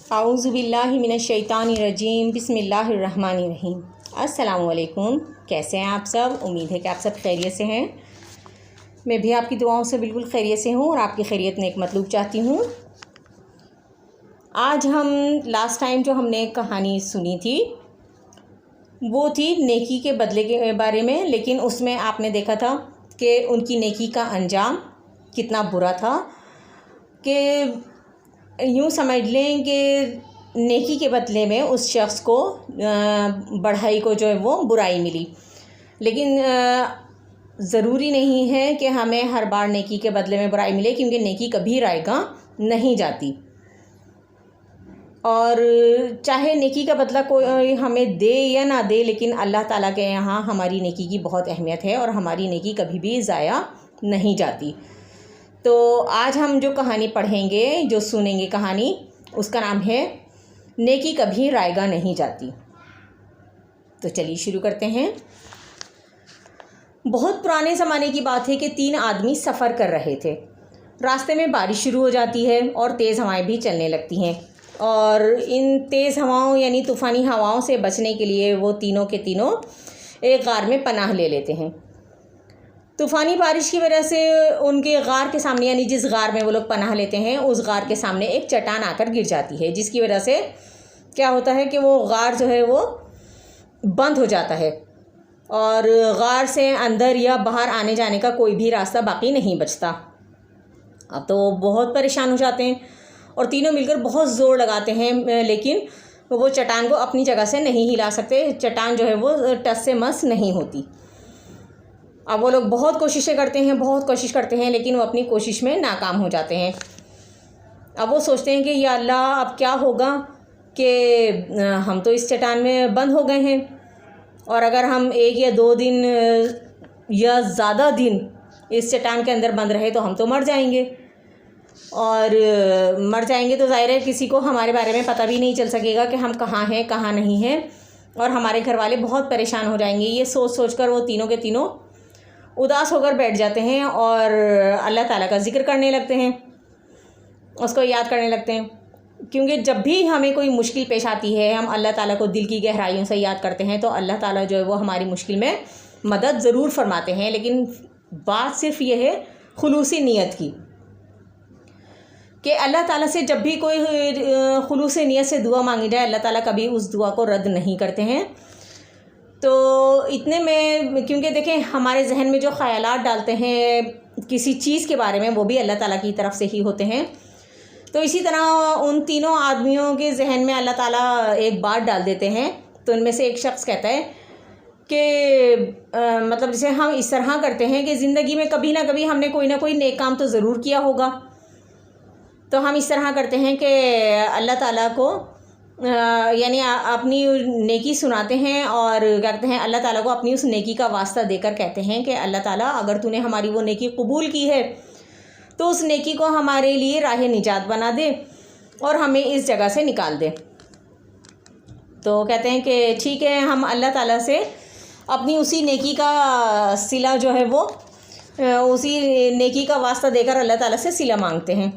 आऊज़ुबिल्लाहि मिनश्शैतानिर्रजीम बिस्मिल्लाहिर्रहमानिर्रहीम। अस्सलामुअलैकुम। कैसे हैं आप सब? उम्मीद है कि आप सब खैरियत से हैं। मैं भी आपकी दुआओं से बिल्कुल खैरियत से हूँ और आपकी खैरियत नेक मतलूब चाहती हूँ। आज हम लास्ट टाइम जो हमने एक कहानी सुनी थी वो थी नेकी के बदले के बारे में, लेकिन उसमें आपने देखा था कि उनकी नेकी का अंजाम कितना बुरा था कि यूँ समझ लें कि नेकी के बदले में उस शख्स को बढ़ाई को जो है वो बुराई मिली। लेकिन ज़रूरी नहीं है कि हमें हर बार नेकी के बदले में बुराई मिले, क्योंकि नेकी कभी रायगा नहीं जाती। और चाहे नेकी का बदला कोई हमें दे या ना दे, लेकिन अल्लाह ताला के यहाँ हमारी नेकी की बहुत अहमियत है और हमारी नेकी कभी भी ज़ाया नहीं जाती। तो आज हम जो कहानी पढ़ेंगे, जो सुनेंगे कहानी, उसका नाम है नेकी कभी रायगा नहीं जाती। तो चलिए शुरू करते हैं। बहुत पुराने ज़माने की बात है कि 3 आदमी सफ़र कर रहे थे। रास्ते में बारिश शुरू हो जाती है और तेज़ हवाएं भी चलने लगती हैं, और इन तेज़ हवाओं यानी तूफ़ानी हवाओं से बचने के लिए वो तीनों के तीनों एक गार में पनाह ले लेते हैं। तूफ़ानी बारिश की वजह से उनके गार के सामने, यानी जिस गार में वो लोग पनाह लेते हैं, उस गार के सामने एक चट्टान आकर गिर जाती है, जिसकी वजह से क्या होता है कि वो गार जो है वो बंद हो जाता है और गार से अंदर या बाहर आने जाने का कोई भी रास्ता बाकी नहीं बचता। अब तो बहुत परेशान हो जाते हैं और तीनों मिलकर बहुत ज़ोर लगाते हैं, लेकिन वो चट्टान को अपनी जगह से नहीं हिला सकते। चट्टान जो है वो टस से मस नहीं होती। अब वो लोग बहुत कोशिशें करते हैं, बहुत कोशिश करते हैं, लेकिन वो अपनी कोशिश में नाकाम हो जाते हैं। अब वो सोचते हैं कि या अल्लाह, अब क्या होगा कि हम तो इस चट्टान में बंद हो गए हैं, और अगर हम 1 या 2 दिन या ज़्यादा दिन इस चट्टान के अंदर बंद रहे तो हम तो मर जाएंगे, और मर जाएंगे तो ज़ाहिर है किसी को हमारे बारे में पता भी नहीं चल सकेगा कि हम कहाँ हैं कहाँ नहीं हैं, और हमारे घर वाले बहुत परेशान हो जाएंगे। ये सोच सोच कर वो तीनों के तीनों उदास होकर बैठ जाते हैं और अल्लाह ताला का ज़िक्र करने लगते हैं, उसको याद करने लगते हैं। क्योंकि जब भी हमें कोई मुश्किल पेश आती है, हम अल्लाह ताला को दिल की गहराइयों से याद करते हैं, तो अल्लाह ताला जो है वो हमारी मुश्किल में मदद ज़रूर फरमाते हैं। लेकिन बात सिर्फ ये है खुलूसी नीयत की, कि अल्लाह ताला से जब भी कोई खुलूसी नीयत से दुआ मांगी जाए, अल्लाह ताला कभी उस दुआ को रद्द नहीं करते हैं। तो इतने में, क्योंकि देखें हमारे जहन में जो ख़यालात डालते हैं किसी चीज़ के बारे में, वो भी अल्लाह ताला की तरफ से ही होते हैं। तो इसी तरह उन तीनों आदमियों के जहन में अल्लाह ताला एक बात डाल देते हैं। तो उनमें से एक शख्स कहता है कि मतलब जैसे हम इस तरह करते हैं कि ज़िंदगी में कभी ना कभी हमने कोई ना कोई नेक काम तो ज़रूर किया होगा। तो हम इस तरह करते हैं कि अल्लाह ताला को यानी अपनी नेकी सुनाते हैं और क्या कहते हैं, अल्लाह ताला को अपनी उस नेकी का वास्ता देकर कहते हैं कि अल्लाह ताला, अगर तूने हमारी वो नेकी कबूल की है तो उस नेकी को हमारे लिए राह निजात बना दे और हमें इस जगह से निकाल दे। तो कहते हैं कि ठीक है, हम अल्लाह ताला से अपनी उसी नेकी का सिला जो है वो, उसी नेकी का वास्ता देकर अल्लाह ताला से सिला मांगते हैं।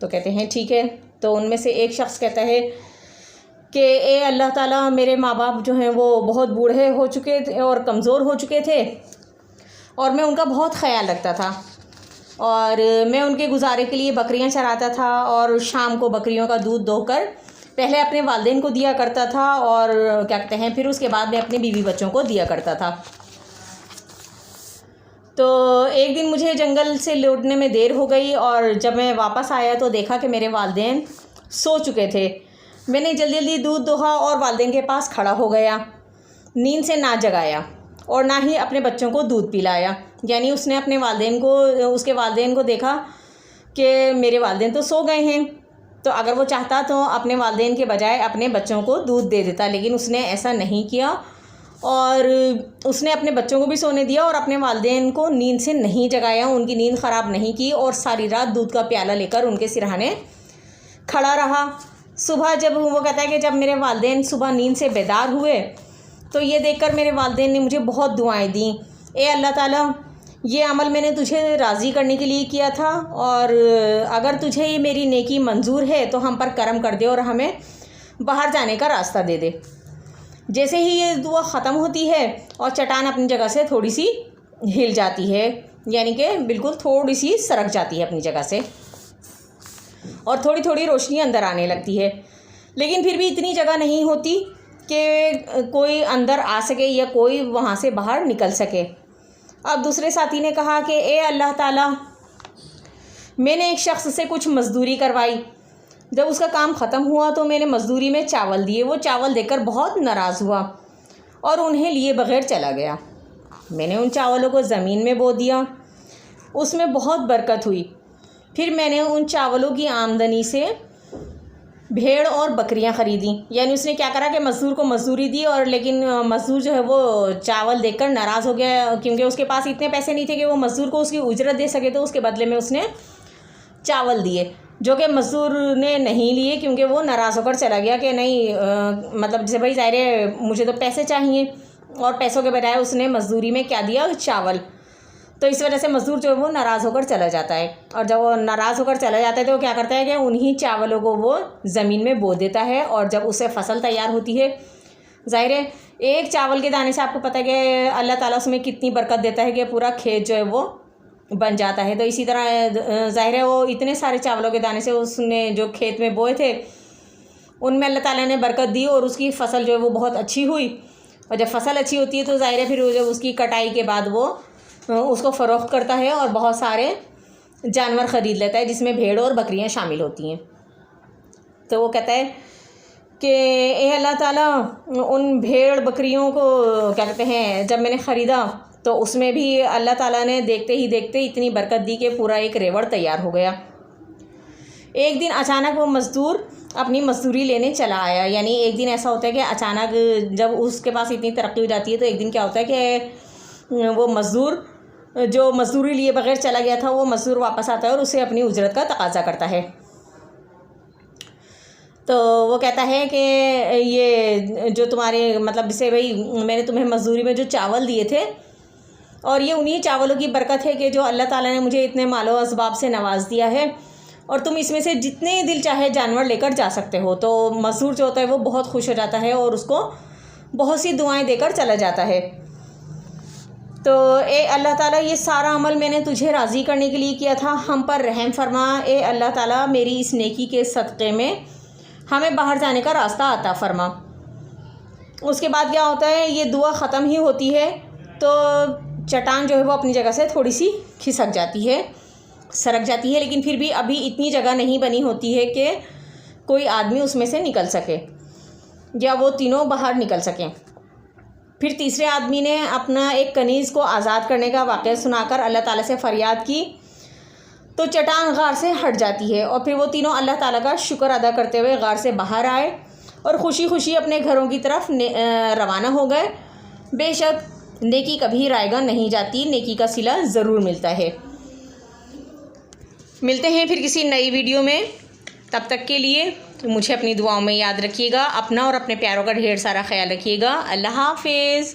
तो कहते हैं ठीक है। तो उनमें से एक शख्स कहता है कि ए अल्लाह ताला, मेरे माँ बाप जो हैं वो बहुत बूढ़े हो चुके थे और कमज़ोर हो चुके थे, और मैं उनका बहुत ख्याल रखता था, और मैं उनके गुजारे के लिए बकरियां चराता था, और शाम को बकरियों का दूध दोहकर पहले अपने वालिदैन को दिया करता था, और क्या कहते हैं फिर उसके बाद में अपने बीवी बच्चों को दिया करता था। तो एक दिन मुझे जंगल से लौटने में देर हो गई, और जब मैं वापस आया तो देखा कि मेरे वालिदैन सो चुके थे। मैंने जल्दी जल्दी दूध दोहा और वालिदैन के पास खड़ा हो गया, नींद से ना जगाया और ना ही अपने बच्चों को दूध पिलाया। यानी उसने अपने वालिदैन को, उसके वालिदैन को देखा कि मेरे वालिदैन तो सो गए हैं, तो अगर वो चाहता तो अपने वालिदैन के बजाय अपने बच्चों को दूध दे देता, लेकिन उसने ऐसा नहीं किया, और उसने अपने बच्चों को भी सोने दिया और अपने वालिदैन को नींद से नहीं जगाया, उनकी नींद ख़राब नहीं की, और सारी रात दूध का प्याला लेकर उनके सिरहाने खड़ा रहा। सुबह जब वो कहता है कि जब मेरे वालिदैन सुबह नींद से बेदार हुए तो ये देखकर मेरे वालिदैन ने मुझे बहुत दुआएं दी। ए अल्लाह ताला, ये अमल मैंने तुझे राज़ी करने के लिए किया था, और अगर तुझे ये मेरी नेकी मंजूर है तो हम पर करम कर दे और हमें बाहर जाने का रास्ता दे दे। जैसे ही ये दुआ ख़त्म होती है और चट्टान अपनी जगह से थोड़ी सी हिल जाती है, यानी कि बिल्कुल थोड़ी सी सरक जाती है अपनी जगह से, और थोड़ी थोड़ी रोशनी अंदर आने लगती है। लेकिन फिर भी इतनी जगह नहीं होती कि कोई अंदर आ सके या कोई वहाँ से बाहर निकल सके। अब दूसरे साथी ने कहा कि ए अल्लाह ताला, मैंने एक शख्स से कुछ मज़दूरी करवाई। जब उसका काम ख़त्म हुआ तो मैंने मज़दूरी में चावल दिए। वो चावल देकर बहुत नाराज़ हुआ और उन्हें लिए बग़ैर चला गया। मैंने उन चावलों को ज़मीन में बो दिया, उसमें बहुत बरकत हुई। फिर मैंने उन चावलों की आमदनी से भेड़ और बकरियां ख़रीदी। यानी उसने क्या करा कि मज़दूर को मज़दूरी दी, और लेकिन मज़दूर जो है वो चावल देखकर नाराज़ हो गया, क्योंकि उसके पास इतने पैसे नहीं थे कि वो मज़दूर को उसकी उजरत दे सके। तो उसके बदले में उसने चावल दिए, जो कि मज़दूर ने नहीं लिए, क्योंकि वो नाराज़ होकर चला गया कि नहीं, मतलब जैसे भाई ज़ाहिर है मुझे तो पैसे चाहिए, और पैसों के बजाय उसने मज़दूरी में क्या दिया, चावल। तो इस वजह से मज़दूर जो है वो नाराज़ होकर चला जाता है, और जब वो नाराज़ होकर चला जाता है तो वो क्या करता है कि उन्हीं चावलों को वो ज़मीन में बो देता है, और जब उससे फ़सल तैयार होती है, ज़ाहिर है एक चावल के दाने से आपको पता है कि अल्लाह ताला उसमें कितनी बरकत देता है कि पूरा खेत जो है वो बन जाता है। तो इसी तरह ज़ाहिर है वो इतने सारे चावलों के दाने से उसने जो खेत में बोए थे उनमें अल्लाह ताला ने बरकत दी, और उसकी फ़सल जो है वो बहुत अच्छी हुई। और जब फ़सल अच्छी होती है तो ज़ाहिर है फिर जब उसकी कटाई के बाद वो उसको फ़रोख्त करता है और बहुत सारे जानवर ख़रीद लेता है, जिसमें भेड़ और बकरियां शामिल होती हैं। तो वो कहता है कि ए अल्लाह ताला, उन भेड़ बकरियों को क्या कहते हैं, जब मैंने ख़रीदा तो उसमें भी अल्लाह ताला ने देखते ही देखते इतनी बरकत दी कि पूरा एक रेवड़ तैयार हो गया। एक दिन अचानक वो मज़दूर अपनी मज़दूरी लेने चला आया। यानी एक दिन ऐसा होता है कि अचानक जब उसके पास इतनी तरक्की हो जाती है तो एक दिन क्या होता है कि वो मज़दूर जो मज़दूरी लिए बग़ैर चला गया था, वो मज़दूर वापस आता है और उसे अपनी उजरत का तकाज़ा करता है। तो वो कहता है कि ये जो तुम्हारे मतलब जैसे भाई मैंने तुम्हें मज़दूरी में जो चावल दिए थे, और ये उन्हीं चावलों की बरकत है कि जो अल्लाह ताला ने मुझे इतने मालो असबाब से नवाज़ दिया है, और तुम इसमें से जितने दिल चाहे जानवर लेकर जा सकते हो। तो मज़दूर जो होता है वो बहुत खुश हो जाता है और उसको बहुत सी दुआएं देकर चला जाता है। तो ए अल्लाह ताला, ये सारा अमल मैंने तुझे राज़ी करने के लिए किया था, हम पर रहम फरमा। ए अल्लाह ताला, मेरी इस नेकी के सदक़े में हमें बाहर जाने का रास्ता अता फरमा। उसके बाद क्या होता है, ये दुआ ख़त्म ही होती है तो चट्टान जो है वो अपनी जगह से थोड़ी सी खिसक जाती है, सरक जाती है, लेकिन फिर भी अभी इतनी जगह नहीं बनी होती है कि कोई आदमी उसमें से निकल सके या वो तीनों बाहर निकल सकें। फिर तीसरे आदमी ने अपना एक कनीज़ को आज़ाद करने का वाक़या सुनाकर अल्लाह ताला से फ़रियाद की, तो चट्टान गार से हट जाती है, और फिर वो तीनों अल्लाह ताला का शुक्र अदा करते हुए गार से बाहर आए और ख़ुशी ख़ुशी अपने घरों की तरफ रवाना हो गए। बेशक नेकी कभी रायगा नहीं जाती, नेकी का सिला ज़रूर मिलता है। मिलते हैं फिर किसी नई वीडियो में, तब तक के लिए मुझे अपनी दुआओं में याद रखिएगा। अपना और अपने प्यारों का ढेर सारा ख्याल रखिएगा। अल्लाह हाफ़िज़।